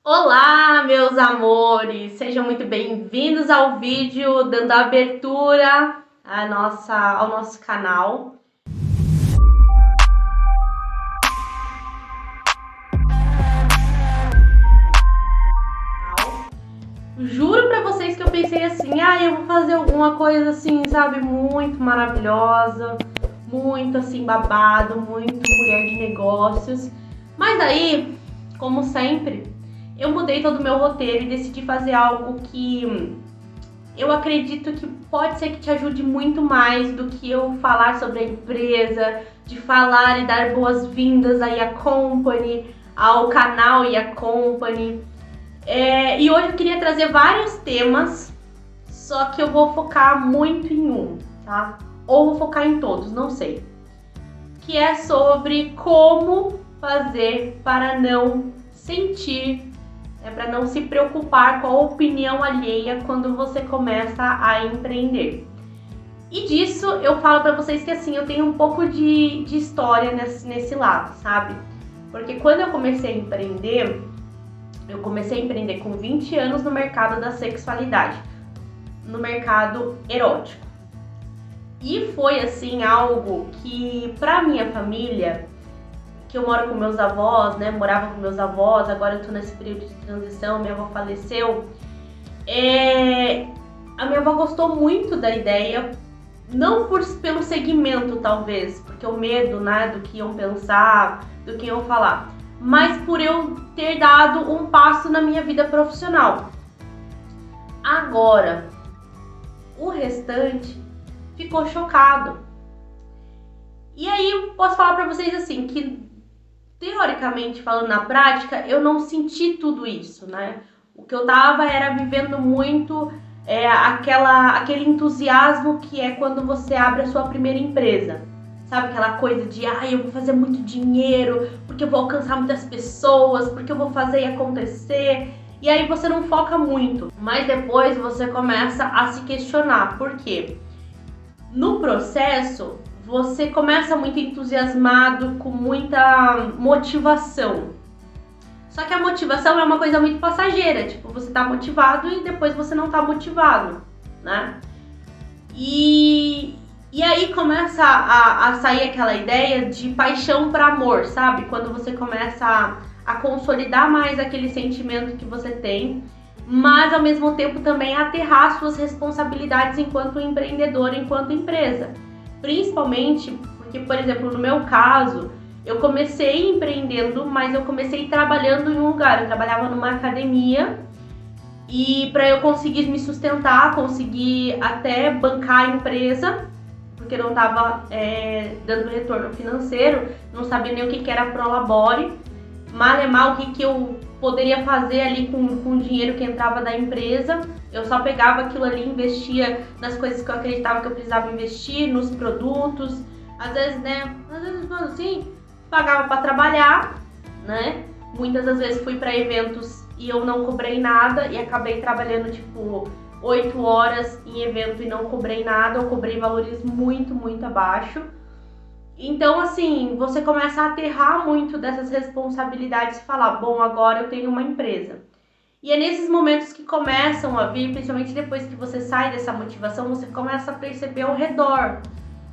Olá, meus amores! Sejam muito bem-vindos ao vídeo dando abertura ao nosso canal. Juro pra vocês que eu pensei assim, eu vou fazer alguma coisa assim, sabe, muito maravilhosa, muito assim babado, muito mulher de negócios. Mas aí, como sempre, eu mudei todo o meu roteiro e decidi fazer algo que eu acredito que pode ser que te ajude muito mais do que eu falar sobre a empresa, de falar e dar boas-vindas aí à Company, ao canal e à Company. E hoje eu queria trazer vários temas, só que eu vou focar muito em um, tá? Ou vou focar em todos, não sei. Que é sobre como fazer para não sentir, para não se preocupar com a opinião alheia quando você começa a empreender. E disso eu falo para vocês que assim, eu tenho um pouco de história nesse lado, sabe? Porque quando eu comecei a empreender com 20 anos no mercado da sexualidade, no mercado erótico. E foi assim algo que pra minha família, que eu moro com meus avós, né, morava com meus avós, agora eu tô nesse período de transição, minha avó faleceu. A minha avó gostou muito da ideia, não pelo segmento talvez, porque o medo, né, do que iam pensar, do que iam falar, mas por eu ter dado um passo na minha vida profissional. Agora, o restante ficou chocado. E aí eu posso falar pra vocês assim, que teoricamente falando na prática, eu não senti tudo isso, né? O que eu tava era vivendo muito aquele entusiasmo que é quando você abre a sua primeira empresa. Sabe aquela coisa de, eu vou fazer muito dinheiro, porque eu vou alcançar muitas pessoas, porque eu vou fazer acontecer. E aí você não foca muito, mas depois você começa a se questionar. Por quê? No processo, você começa muito entusiasmado, com muita motivação. Só que a motivação é uma coisa muito passageira, tipo, você tá motivado e depois você não tá motivado, né? E aí começa a sair aquela ideia de paixão para amor, sabe? Quando você começa a consolidar mais aquele sentimento que você tem, mas ao mesmo tempo também aterrar suas responsabilidades enquanto empreendedor, enquanto empresa. Principalmente porque, por exemplo, no meu caso, eu comecei empreendendo, mas eu comecei trabalhando em um lugar. Eu trabalhava numa academia e para eu conseguir me sustentar, conseguir até bancar a empresa, porque não estava dando retorno financeiro, não sabia nem o que era Prolabore, mal o que eu poderia fazer ali com o dinheiro que entrava da empresa. Eu só pegava aquilo ali e investia nas coisas que eu acreditava que eu precisava investir, nos produtos. Às vezes, assim, pagava para trabalhar, né? Muitas das vezes fui para eventos e eu não cobrei nada e acabei trabalhando, 8 horas em evento e não cobrei nada, eu cobrei valores muito, muito abaixo. Então, assim, você começa a aterrar muito dessas responsabilidades e falar, bom, agora eu tenho uma empresa. E é nesses momentos que começam a vir, principalmente depois que você sai dessa motivação, você começa a perceber ao redor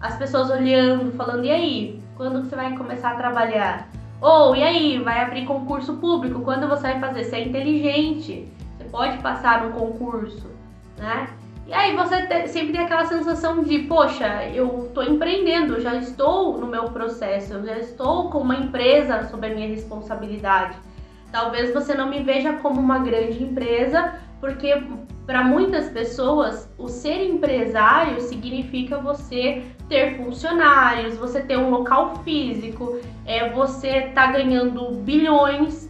as pessoas olhando, falando, e aí, quando você vai começar a trabalhar? Ou, e aí, vai abrir concurso público, quando você vai fazer? Você é inteligente, você pode passar no concurso, né? E aí você sempre tem aquela sensação de, poxa, eu estou empreendendo, eu já estou no meu processo, eu já estou com uma empresa sob a minha responsabilidade. Talvez você não me veja como uma grande empresa, porque para muitas pessoas o ser empresário significa você ter funcionários, você ter um local físico, você tá ganhando bilhões,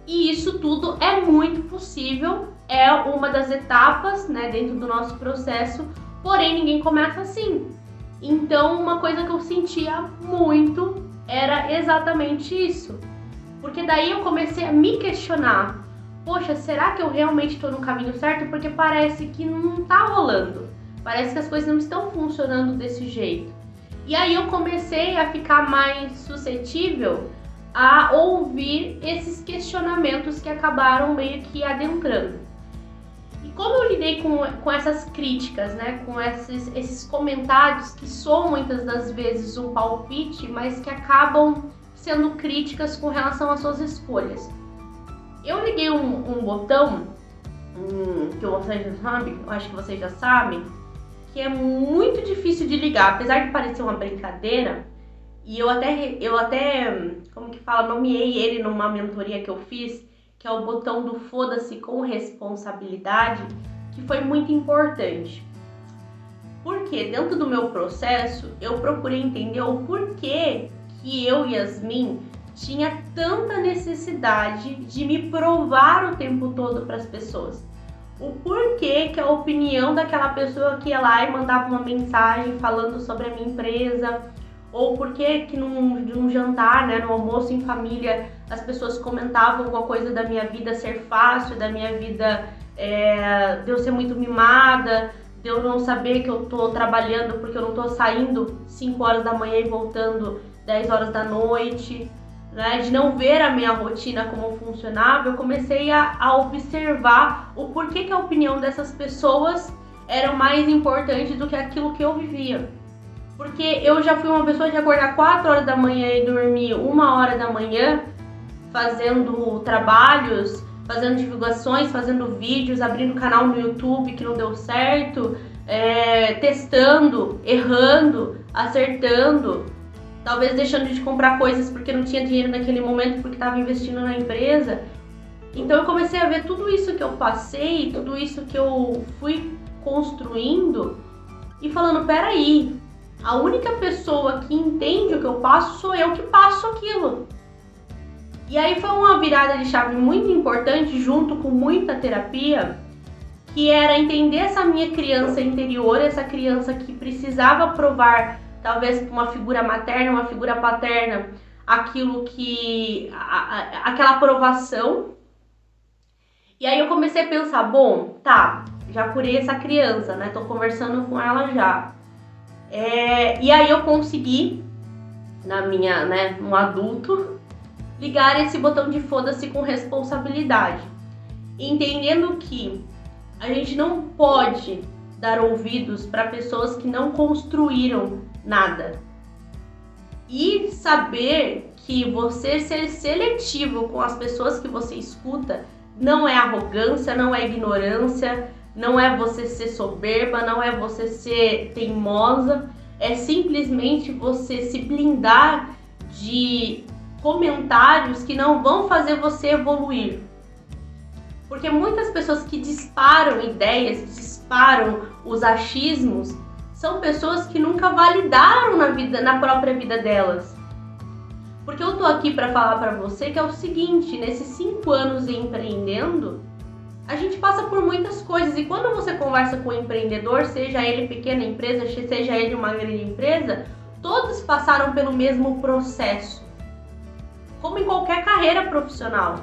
e isso tudo é muito possível. É uma das etapas, né, dentro do nosso processo, porém ninguém começa assim. Então uma coisa que eu sentia muito era exatamente isso. Porque daí eu comecei a me questionar, poxa, será que eu realmente estou no caminho certo? Porque parece que não tá rolando, parece que as coisas não estão funcionando desse jeito. E aí eu comecei a ficar mais suscetível a ouvir esses questionamentos que acabaram meio que adentrando. E como eu lidei com essas críticas, né, com esses comentários que são muitas das vezes um palpite, mas que acabam sendo críticas com relação às suas escolhas. Eu liguei um botão, que vocês já sabem, eu acho que vocês já sabem, que é muito difícil de ligar, apesar de parecer uma brincadeira, e eu até, como que fala, nomeei ele numa mentoria que eu fiz, que é o botão do foda-se com responsabilidade, que foi muito importante. Porque dentro do meu processo, eu procurei entender o porquê que eu, Yasmin, tinha tanta necessidade de me provar o tempo todo para as pessoas. O porquê que a opinião daquela pessoa que ia lá e mandava uma mensagem falando sobre a minha empresa, ou porquê que num jantar, né, no almoço em família, as pessoas comentavam alguma coisa da minha vida ser fácil, da minha vida de eu ser muito mimada, de eu não saber que eu tô trabalhando porque eu não tô saindo 5 horas da manhã e voltando 10 horas da noite, né, de não ver a minha rotina como funcionava. Eu comecei a observar o porquê que a opinião dessas pessoas era mais importante do que aquilo que eu vivia. Porque eu já fui uma pessoa de acordar 4 horas da manhã e dormir 1 hora da manhã, fazendo trabalhos, fazendo divulgações, fazendo vídeos, abrindo canal no YouTube que não deu certo, testando, errando, acertando, talvez deixando de comprar coisas porque não tinha dinheiro naquele momento porque estava investindo na empresa. Então eu comecei a ver tudo isso que eu passei, tudo isso que eu fui construindo e falando, peraí, a única pessoa que entende o que eu passo sou eu que passo aquilo. E aí foi uma virada de chave muito importante, junto com muita terapia, que era entender essa minha criança interior, essa criança que precisava provar, talvez para uma figura materna, uma figura paterna, aquilo que... aquela aprovação. E aí eu comecei a pensar, bom, tá, já curei essa criança, né? Tô conversando com ela já. E aí eu consegui, um adulto, ligar esse botão de foda-se com responsabilidade. Entendendo que a gente não pode dar ouvidos para pessoas que não construíram nada. E saber que você ser seletivo com as pessoas que você escuta não é arrogância, não é ignorância, não é você ser soberba, não é você ser teimosa, é simplesmente você se blindar de comentários que não vão fazer você evoluir. Porque muitas pessoas que disparam ideias, disparam os achismos, são pessoas que nunca validaram na própria vida delas. Porque eu tô aqui para falar para você que é o seguinte, nesses 5 anos empreendendo, a gente passa por muitas coisas, e quando você conversa com um empreendedor, seja ele pequena empresa, seja ele uma grande empresa, todos passaram pelo mesmo processo. Como em qualquer carreira profissional,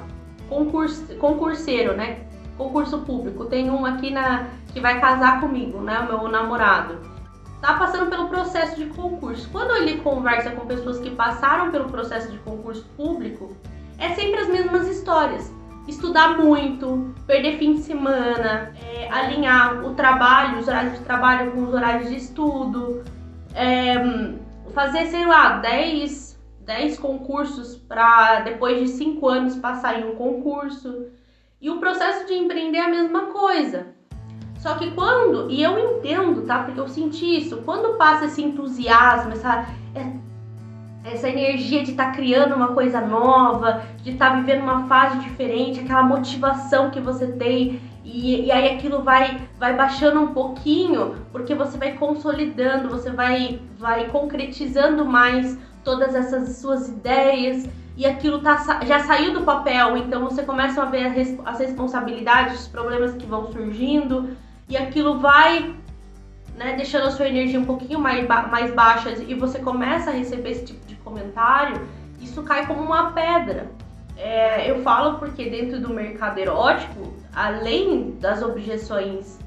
concurseiro, né? Concurso público. Tem um aqui que vai casar comigo, né? O meu namorado. Tá passando pelo processo de concurso. Quando ele conversa com pessoas que passaram pelo processo de concurso público, é sempre as mesmas histórias. Estudar muito, perder fim de semana, alinhar o trabalho, os horários de trabalho com os horários de estudo, fazer, 10 concursos para depois de 5 anos passar em um concurso. E o processo de empreender é a mesma coisa. Só que e eu entendo, tá? Porque eu senti isso, quando passa esse entusiasmo, essa energia de estar criando uma coisa nova, de estar vivendo uma fase diferente, aquela motivação que você tem, e aí aquilo vai baixando um pouquinho, porque você vai consolidando, você vai concretizando mais todas essas suas ideias, e aquilo já saiu do papel, então você começa a ver as responsabilidades, os problemas que vão surgindo, e aquilo vai, né, deixando a sua energia um pouquinho mais baixa, e você começa a receber esse tipo de comentário, isso cai como uma pedra. Eu falo porque dentro do mercado erótico, além das objeções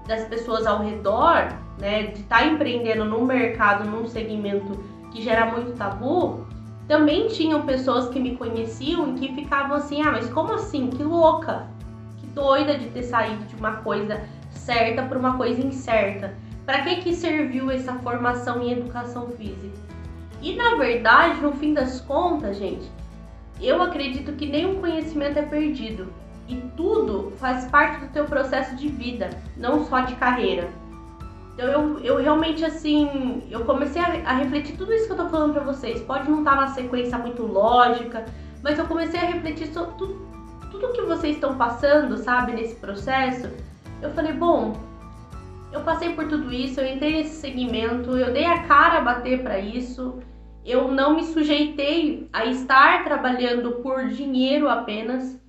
das pessoas ao redor, né, de estar empreendendo no mercado, num segmento que gera muito tabu, também tinham pessoas que me conheciam e que ficavam assim, ah, mas como assim? Que louca, que doida de ter saído de uma coisa certa para uma coisa incerta. Para que serviu essa formação em educação física? E na verdade, no fim das contas, gente, eu acredito que nenhum conhecimento é perdido. E tudo faz parte do teu processo de vida, não só de carreira. Então eu realmente assim, eu comecei a refletir tudo isso que eu tô falando pra vocês. Pode não estar na sequência muito lógica, mas eu comecei a refletir sobre tudo que vocês estão passando, sabe, nesse processo. Eu falei, bom, eu passei por tudo isso, eu entrei nesse segmento, eu dei a cara a bater pra isso. Eu não me sujeitei a estar trabalhando por dinheiro apenas.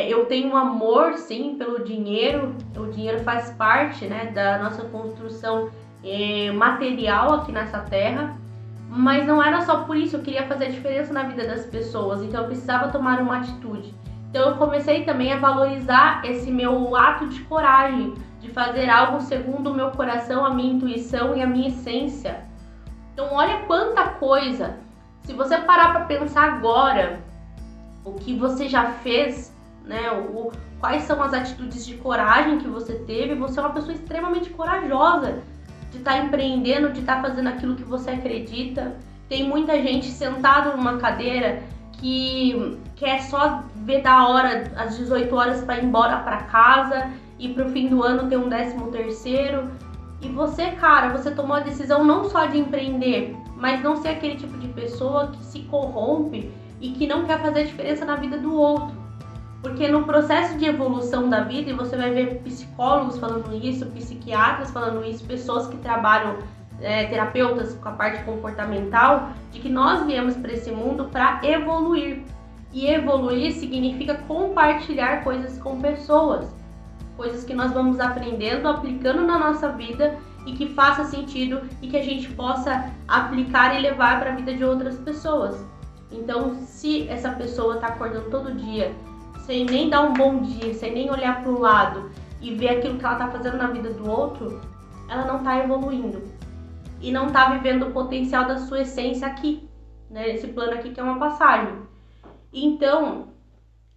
Eu tenho um amor, sim, pelo dinheiro. O dinheiro faz parte, né, da nossa construção material aqui nessa terra. Mas não era só por isso, eu queria fazer a diferença na vida das pessoas. Então eu precisava tomar uma atitude. Então eu comecei também a valorizar esse meu ato de coragem, de fazer algo segundo o meu coração, a minha intuição e a minha essência. Então olha quanta coisa. Se você parar para pensar agora o que você já fez, né? Quais são as atitudes de coragem que você teve? Você é uma pessoa extremamente corajosa de estar empreendendo, de estar fazendo aquilo que você acredita. Tem muita gente sentada numa cadeira que quer só ver da hora, às 18 horas, para ir embora para casa e pro fim do ano ter um 13º. E você, cara, você tomou a decisão não só de empreender, mas não ser aquele tipo de pessoa que se corrompe e que não quer fazer a diferença na vida do outro. Porque no processo de evolução da vida, e você vai ver psicólogos falando isso, psiquiatras falando isso, pessoas que trabalham, terapeutas com a parte comportamental, de que nós viemos para esse mundo para evoluir. E evoluir significa compartilhar coisas com pessoas. Coisas que nós vamos aprendendo, aplicando na nossa vida e que faça sentido e que a gente possa aplicar e levar para a vida de outras pessoas. Então, se essa pessoa está acordando todo dia sem nem dar um bom dia, sem nem olhar para o lado e ver aquilo que ela está fazendo na vida do outro, ela não está evoluindo e não está vivendo o potencial da sua essência aqui, né? Esse plano aqui que é uma passagem. Então,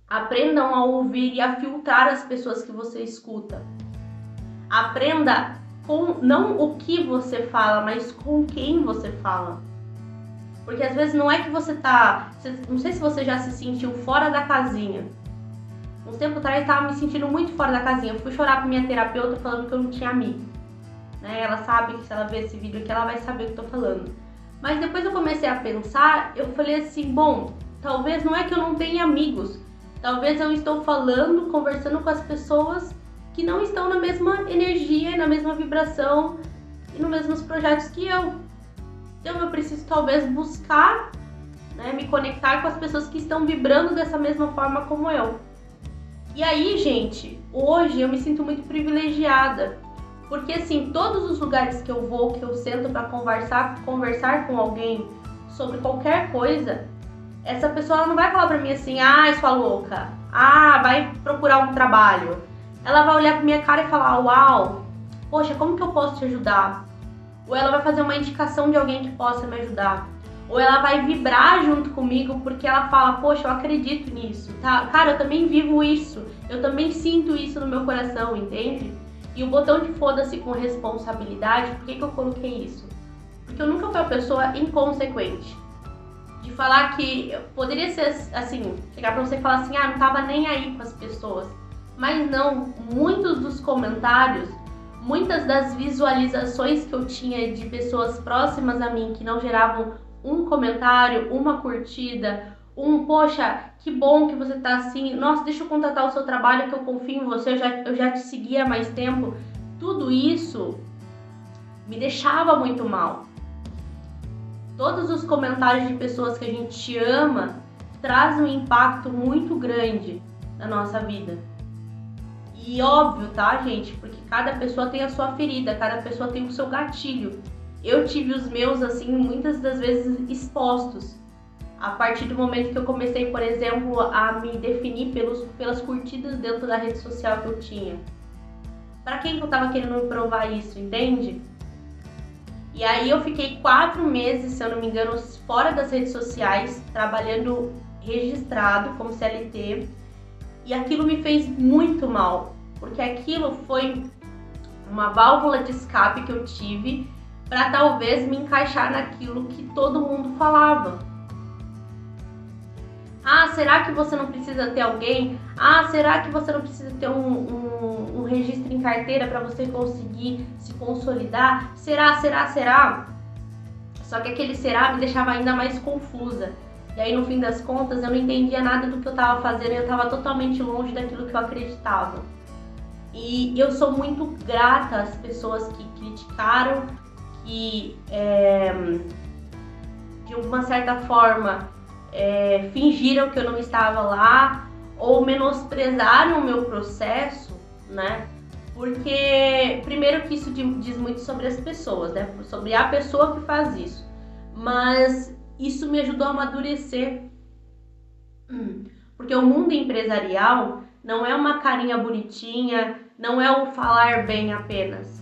aprendam a ouvir e a filtrar as pessoas que você escuta. Aprenda com não o que você fala, mas com quem você fala. Porque às vezes não é que você tá... Não sei se você já se sentiu fora da casinha. Uns tempo atrás eu estava me sentindo muito fora da casinha. Eu fui chorar pra minha terapeuta falando que eu não tinha amigo. Né? Ela sabe que se ela ver esse vídeo aqui, ela vai saber o que eu tô falando. Mas depois eu comecei a pensar, eu falei assim, bom, talvez não é que eu não tenha amigos. Talvez eu estou falando, conversando com as pessoas que não estão na mesma energia, na mesma vibração e nos mesmos projetos que eu. Então eu preciso talvez buscar, né, me conectar com as pessoas que estão vibrando dessa mesma forma como eu. E aí, gente, hoje eu me sinto muito privilegiada, porque assim, todos os lugares que eu vou, que eu sento para conversar com alguém sobre qualquer coisa, essa pessoa ela não vai falar pra mim assim, ah, sua louca, ah, vai procurar um trabalho. Ela vai olhar pra minha cara e falar, uau, poxa, como que eu posso te ajudar? Ou ela vai fazer uma indicação de alguém que possa me ajudar. Ou ela vai vibrar junto comigo porque ela fala, poxa, eu acredito nisso, tá? Cara, eu também vivo isso, eu também sinto isso no meu coração, entende? E o botão de foda-se com responsabilidade, por que eu coloquei isso? Porque eu nunca fui uma pessoa inconsequente. De falar que poderia ser assim, chegar pra você e falar assim, ah, não tava nem aí com as pessoas. Mas não, muitos dos comentários, muitas das visualizações que eu tinha de pessoas próximas a mim que não geravam um comentário, uma curtida, poxa, que bom que você tá assim, nossa, deixa eu contatar o seu trabalho que eu confio em você, eu já te segui há mais tempo. Tudo isso me deixava muito mal. Todos os comentários de pessoas que a gente ama trazem um impacto muito grande na nossa vida. E óbvio, tá, gente? Porque cada pessoa tem a sua ferida, cada pessoa tem o seu gatilho. Eu tive os meus, assim, muitas das vezes expostos. A partir do momento que eu comecei, por exemplo, a me definir pelas curtidas dentro da rede social que eu tinha. Pra quem que eu tava querendo provar isso, entende? E aí eu fiquei 4 meses, se eu não me engano, fora das redes sociais, trabalhando registrado como CLT. E aquilo me fez muito mal, porque aquilo foi uma válvula de escape que eu tive para talvez me encaixar naquilo que todo mundo falava. Ah, será que você não precisa ter alguém? Ah, será que você não precisa ter um registro em carteira para você conseguir se consolidar? Será? Só que aquele será me deixava ainda mais confusa. E aí, no fim das contas, eu não entendia nada do que eu estava fazendo e eu estava totalmente longe daquilo que eu acreditava. E eu sou muito grata às pessoas que criticaram, que de uma certa forma fingiram que eu não estava lá ou menosprezaram o meu processo, né? Porque, primeiro que isso diz muito sobre as pessoas, né? Sobre a pessoa que faz isso. Mas isso me ajudou a amadurecer. Porque o mundo empresarial não é uma carinha bonitinha, não é o falar bem apenas.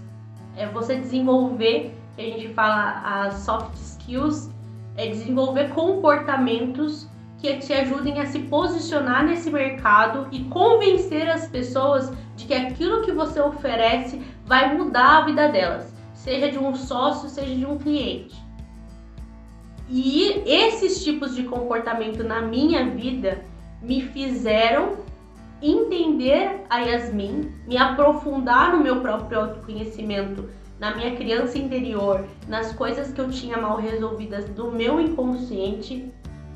É você desenvolver, que a gente fala as soft skills, é desenvolver comportamentos que te ajudem a se posicionar nesse mercado e convencer as pessoas de que aquilo que você oferece vai mudar a vida delas, seja de um sócio, seja de um cliente. E esses tipos de comportamento na minha vida me fizeram entender a Yasmin, me aprofundar no meu próprio autoconhecimento, na minha criança interior, nas coisas que eu tinha mal resolvidas do meu inconsciente,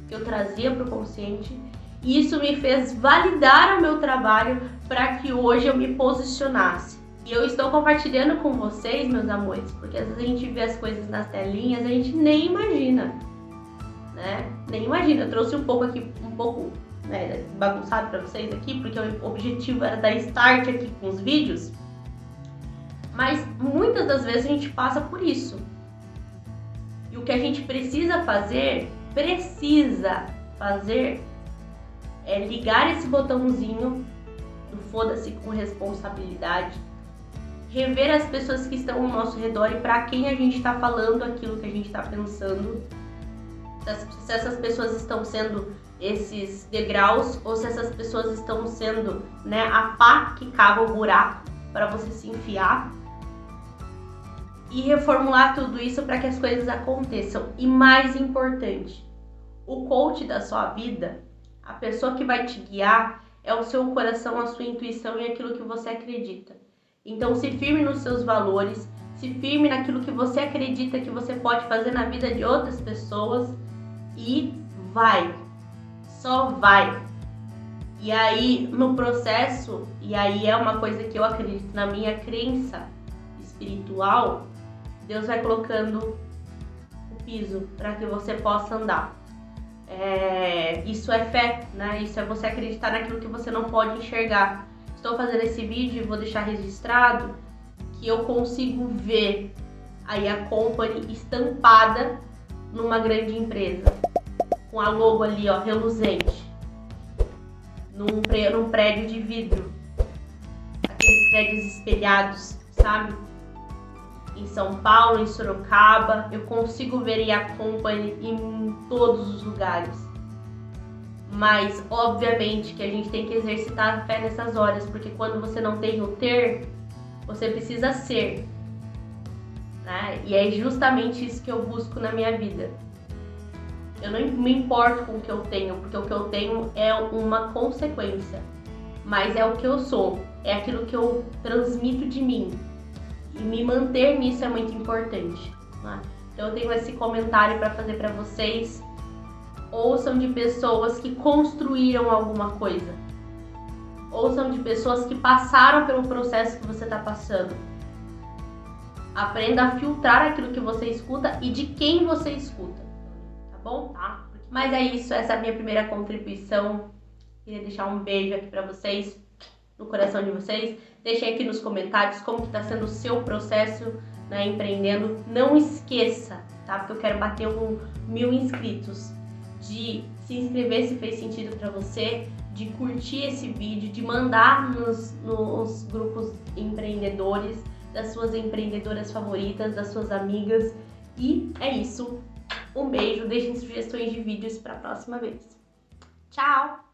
que eu trazia para o consciente, e isso me fez validar o meu trabalho para que hoje eu me posicionasse. E eu estou compartilhando com vocês, meus amores, porque às vezes a gente vê as coisas nas telinhas, a gente nem imagina, né? Nem imagina. Eu trouxe um pouco bagunçado para vocês aqui, porque o objetivo era dar start aqui com os vídeos. Mas muitas das vezes a gente passa por isso. E o que a gente precisa fazer é ligar esse botãozinho do foda-se com responsabilidade, rever as pessoas que estão ao nosso redor e para quem a gente está falando aquilo que a gente está pensando. Se essas pessoas estão sendo esses degraus ou se essas pessoas estão sendo, né, a pá que cava o buraco para você se enfiar. E reformular tudo isso para que as coisas aconteçam. E mais importante, o coach da sua vida, a pessoa que vai te guiar, é o seu coração, a sua intuição e aquilo que você acredita. Então se firme nos seus valores, se firme naquilo que você acredita que você pode fazer na vida de outras pessoas e vai, só vai. E aí no processo, e aí é uma coisa que eu acredito na minha crença espiritual, Deus vai colocando o piso para que você possa andar. Isso é fé, né? Isso é você acreditar naquilo que você não pode enxergar. Estou fazendo esse vídeo e vou deixar registrado que eu consigo ver aí a company estampada numa grande empresa, com a logo ali, ó, reluzente, num prédio de vidro, aqueles prédios espelhados, sabe? Em São Paulo, em Sorocaba, eu consigo ver a company em todos os lugares. Mas, obviamente, que a gente tem que exercitar a fé nessas horas, porque quando você não tem o ter, você precisa ser, né? E é justamente isso que eu busco na minha vida. Eu não me importo com o que eu tenho, porque o que eu tenho é uma consequência, mas é o que eu sou, é aquilo que eu transmito de mim. E me manter nisso é muito importante, né? Então eu tenho esse comentário para fazer para vocês. Ouçam de pessoas que construíram alguma coisa. Ouçam de pessoas que passaram pelo processo que você está passando. Aprenda a filtrar aquilo que você escuta e de quem você escuta. Tá bom? Tá? Mas é isso, essa é a minha primeira contribuição. Queria deixar um beijo aqui para vocês, no coração de vocês. Deixem aqui nos comentários como que está sendo o seu processo, né, empreendendo. Não esqueça, tá? Porque eu quero bater 1000 inscritos. De se inscrever se fez sentido para você, de curtir esse vídeo, de mandar nos grupos empreendedores, das suas empreendedoras favoritas, das suas amigas, E é isso. Um beijo, deixem sugestões de vídeos para a próxima vez. Tchau!